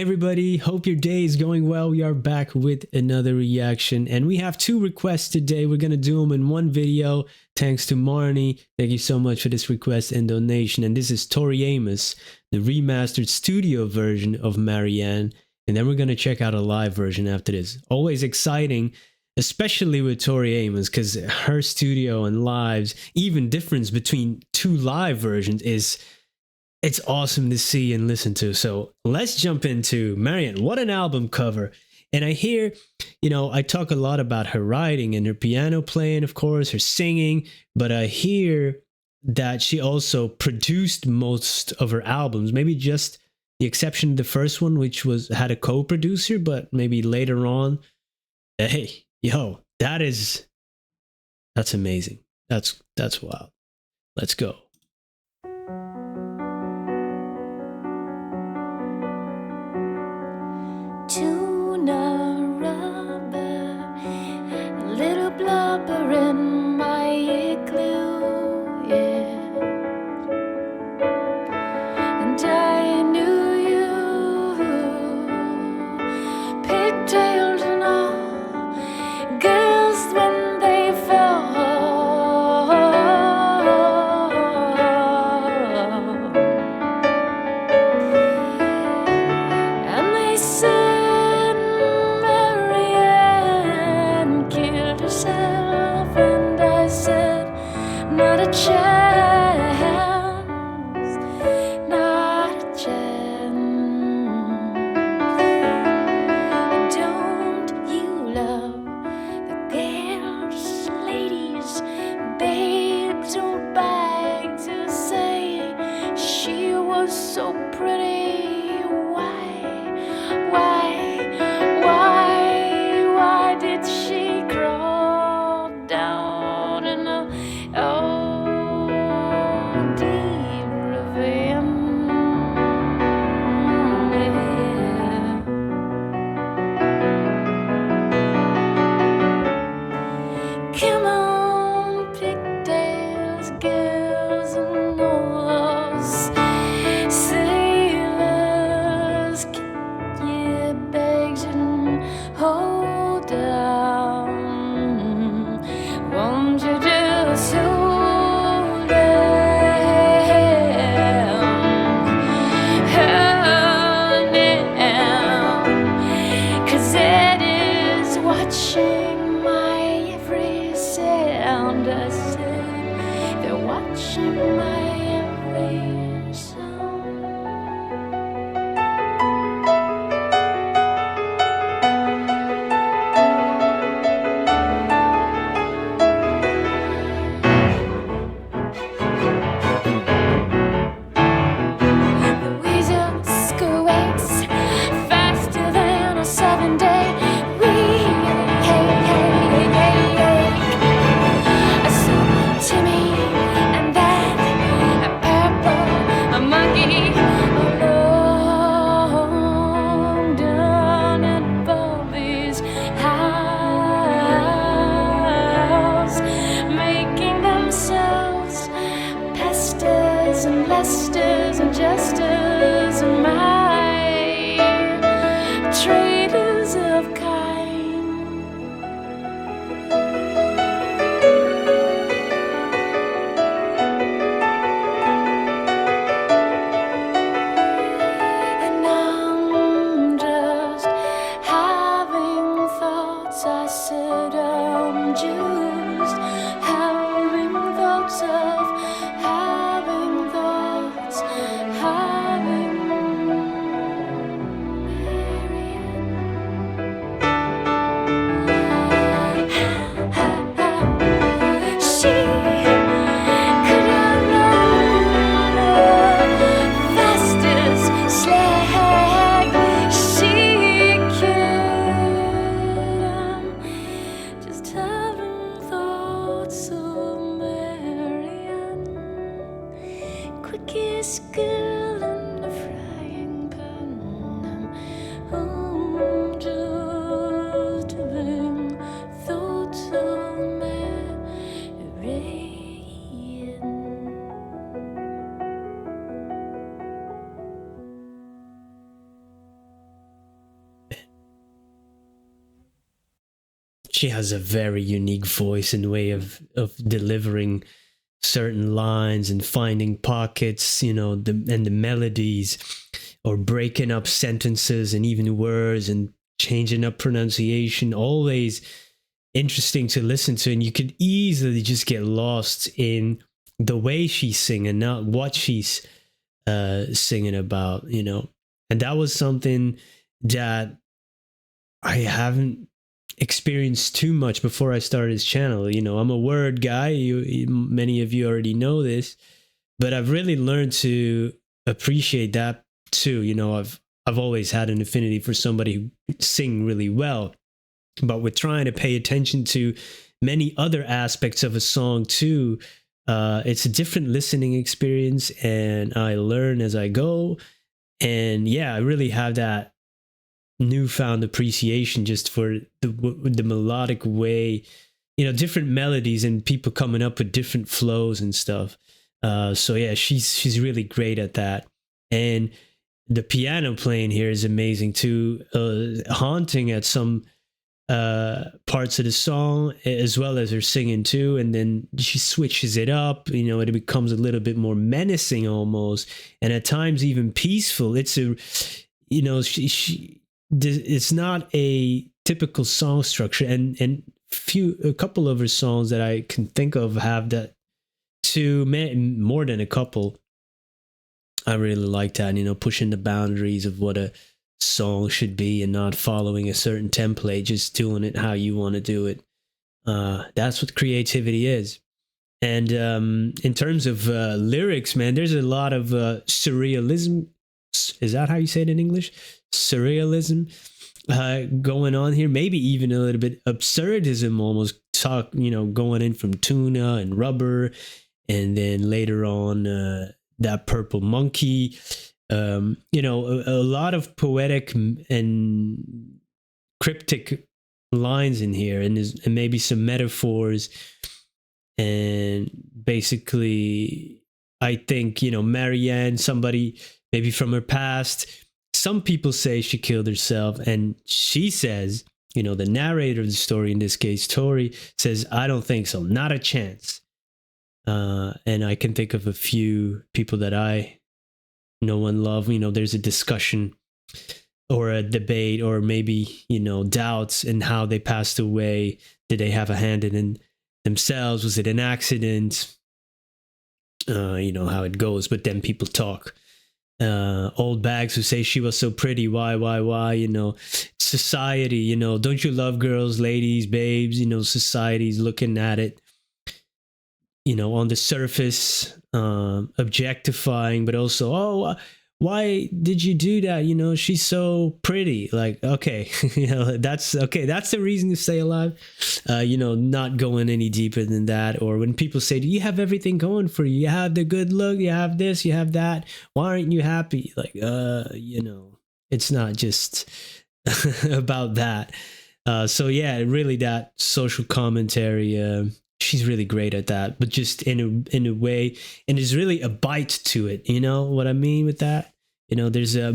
Hey everybody, hope your day is going well. We are back with another reaction and we have two requests today. We're going to do them in one video. Thanks to Marnie. Thank you so much for this request and donation. And this is Tori Amos, the remastered studio version of Marianne. And then we're going to check out a live version after this. Always exciting, especially with Tori Amos, because her studio and lives, even difference between two live versions is... it's awesome to see and listen to. So let's jump into Marianne. What an album cover. And I hear, I talk a lot about her writing and her piano playing, of course, her singing, but I hear that she also produced most of her albums, maybe just the exception of the first one, which had a co-producer, but maybe later on. Hey, that's amazing. That's wild. Let's go. Tuna rubber, a little blubber in my igloo, yeah. And I knew you, pigtails and all, girls when they fall. she has a very unique voice and way of delivering certain lines and finding pockets, you know, and the melodies, or breaking up sentences and even words and changing up pronunciation. Always interesting to listen to, and you could easily just get lost in the way she's singing, not what she's singing about, you know. And that was something that I haven't experienced too much before I started this channel. You know, I'm a word guy. Many of you already know this, but I've really learned to appreciate that too. You know, I've always had an affinity for somebody who sing really well, but with trying to pay attention to many other aspects of a song too, it's a different listening experience, and I learn as I go. And yeah, I really have that newfound appreciation just for the melodic way, you know, different melodies and people coming up with different flows and stuff. So yeah, she's really great at that. And the piano playing here is amazing too, haunting at some parts of the song, as well as her singing too. And then she switches it up, you know, and it becomes a little bit more menacing almost, and at times even peaceful. It's a, you know, it's not a typical song structure, and a couple of her songs that I can think of have that too, more than a couple. I really like that, you know, pushing the boundaries of what a song should be and not following a certain template, just doing it how you want to do it. That's what creativity is. And in terms of lyrics, man, there's a lot of surrealism. Is that how you say it in English? Surrealism going on here. Maybe even a little bit absurdism, almost going in from tuna and rubber, and then later on that purple monkey. A lot of poetic and cryptic lines in here, and maybe some metaphors. And basically, I think, Marianne, somebody maybe from her past. Some people say she killed herself, and she says, the narrator of the story, in this case, Tori, says, I don't think so, not a chance. And I can think of a few people that I know and love. There's a discussion or a debate, or maybe, doubts in how they passed away. Did they have a hand in themselves? Was it an accident? How it goes. But then people talk. Old bags who say she was so pretty. Why? Society, don't you love girls, ladies, babes? Society's looking at it, on the surface, objectifying, but also, why did you do that? She's so pretty. Like, okay, that's okay. That's the reason to stay alive. Not going any deeper than that. Or when people say, do you have everything going for you? You have the good look, you have this, you have that. Why aren't you happy? Like, it's not just about that. So yeah, really that social commentary, she's really great at that, but just in a way, and there's really a bite to it. You know what I mean with that? There's a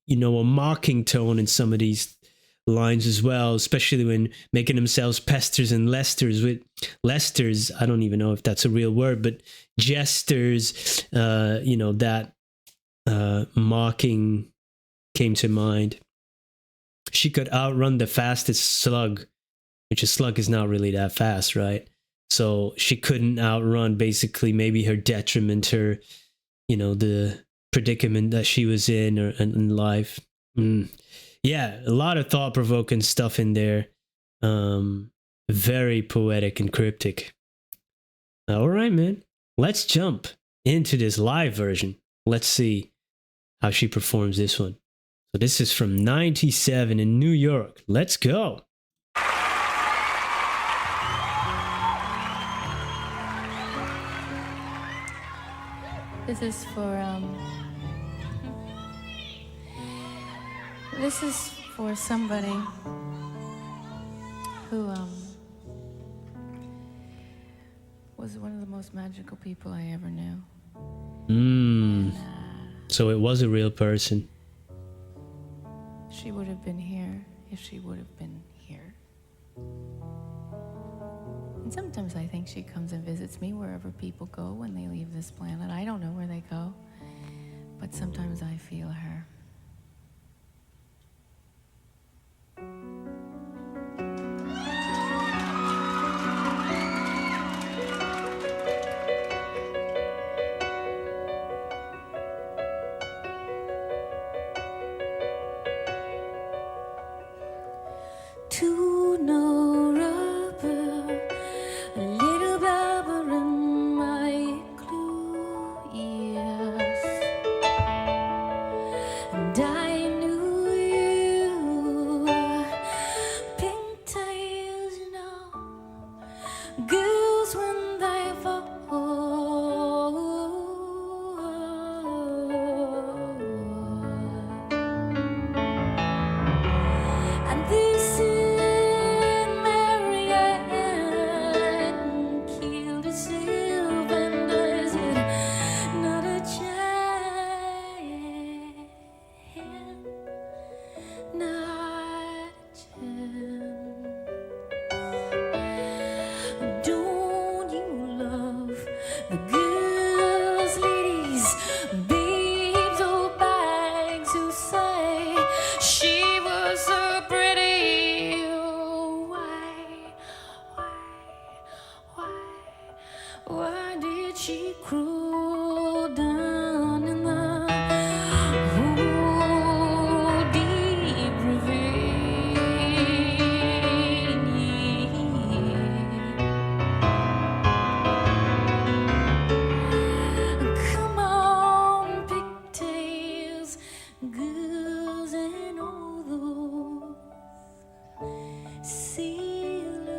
mocking tone in some of these lines as well, especially when making themselves pesters and lesters. With lesters, I don't even know if that's a real word, but jesters, that mocking came to mind. She could outrun the fastest slug, which a slug is not really that fast, right? So she couldn't outrun basically maybe her detriment, her, the predicament that she was in or in life. Yeah, a lot of thought-provoking stuff in there. Very poetic and cryptic. All right, man. Let's jump into this live version. Let's see how she performs this one. So this is from 97 in New York. Let's go. This is for somebody who was one of the most magical people I ever knew. And, so it was a real person. she would have been here if she would have been here. And sometimes I think she comes and visits me wherever people go when they leave this planet. I don't know where they go, but sometimes I feel her. To no rubber, a little blubber in my glue, yes. And I knew you, pigtails, you know, girls when they fall. And this is Marianne, killed herself, and I said, not a chance, not a chance. Don't you love the girls, ladies, babes, or bags who say she was so pretty? Why did she crawl down in the deep ravine? Come on, pigtails, girls, and all those sailors,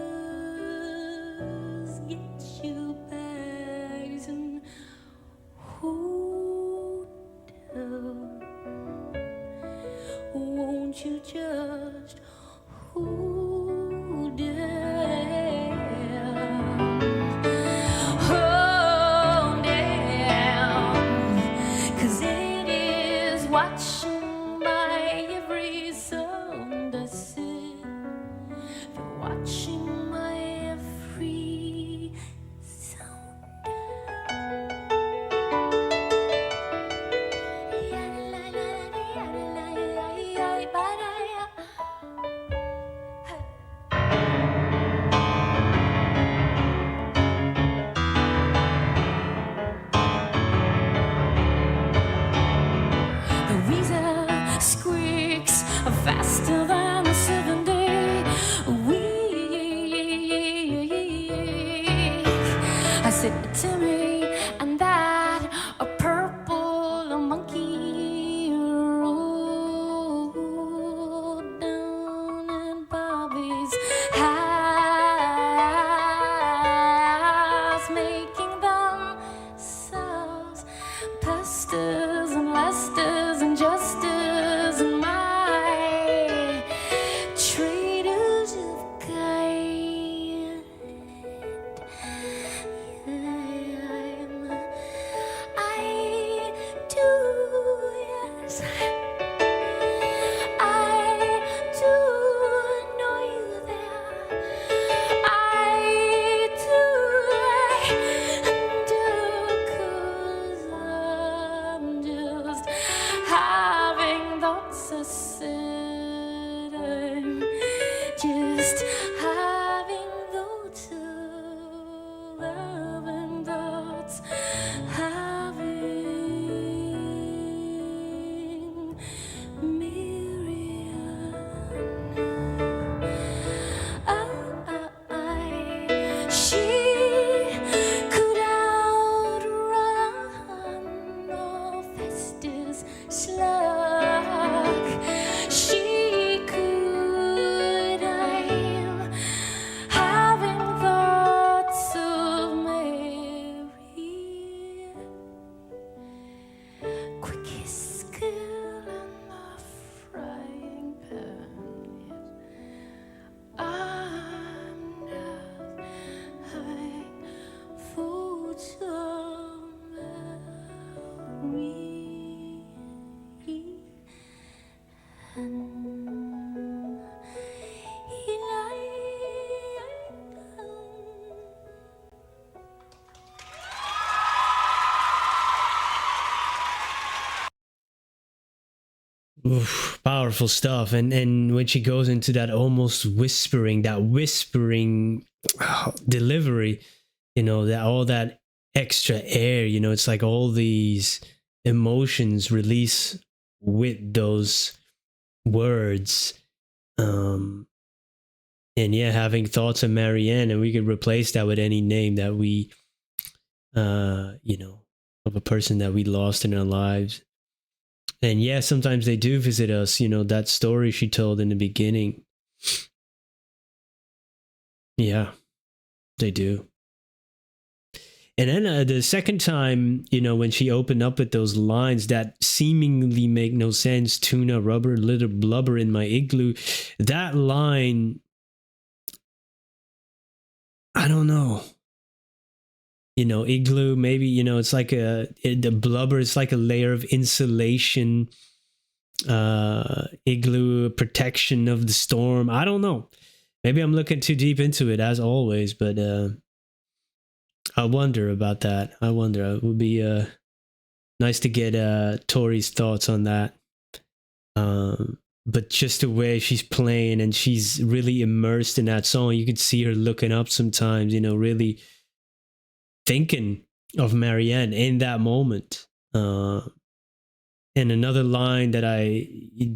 get your bags and hold down. Won't you just hold down? Hold down, 'cause it is watching my every sound I said. You're watching my every sound. The weasel squeaks faster than a 7-day week. I said, Timmy, and that a purple monkey rolled down in Bobby's house, making themselves pastors and lesters and justers and my traders of kind. I do, yes, I do know you there. I do, 'cause I'm just having thoughts I said. I'm just having thoughts of having thoughts, having Marianne. She could outrun the fastest slug. She could. I'm having thoughts of Mary, quickest girl in the frying pan. Yes. I'm just having thoughts of Marianne. Oof, powerful stuff. And when she goes into that almost whispering, that whispering delivery, that all that extra air, it's like all these emotions release with those words. And yeah, having thoughts of Marianne, and we could replace that with any name that we of a person that we lost in our lives. And yeah, sometimes they do visit us, that story she told in the beginning. Yeah, they do. And then the second time, when she opened up with those lines that seemingly make no sense, tuna, rubber, little blubber in my igloo, that line, I don't know. Igloo, maybe, it's like the blubber is like a layer of insulation, igloo protection of the storm. I don't know. Maybe I'm looking too deep into it as always, but I wonder about that. I wonder. It would be nice to get Tori's thoughts on that. But just the way she's playing and she's really immersed in that song, you could see her looking up sometimes, really thinking of Marianne in that moment. And another line that I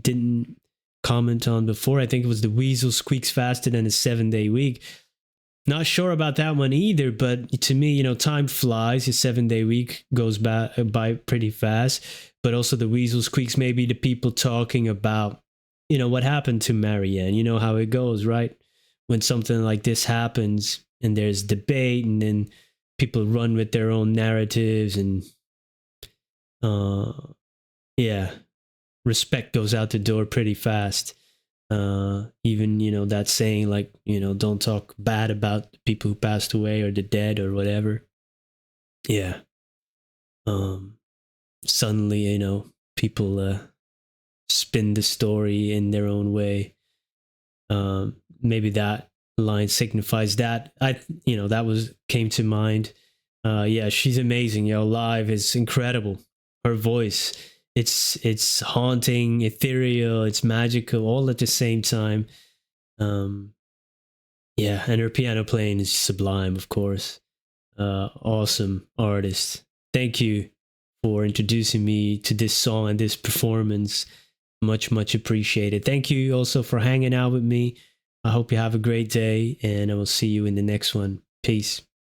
didn't comment on before, I think it was the weasel squeaks faster than a 7-day week. Not sure about that one either, but to me, time flies. A 7-day week goes by pretty fast. But also the weasel squeaks, maybe the people talking about, what happened to Marianne. You know how it goes, right? When something like this happens and there's debate and then people run with their own narratives and yeah, respect goes out the door pretty fast. Even that saying like, don't talk bad about the people who passed away or the dead or whatever. Yeah. Suddenly, people spin the story in their own way. Maybe that line signifies that. That came to mind. Yeah, she's amazing. Live is incredible. Her voice, it's haunting, ethereal, it's magical, all at the same time. Yeah, and her piano playing is sublime, of course. Awesome artist. Thank you for introducing me to this song and this performance. Much, much appreciated. Thank you also for hanging out with me. I hope you have a great day, and I will see you in the next one. Peace.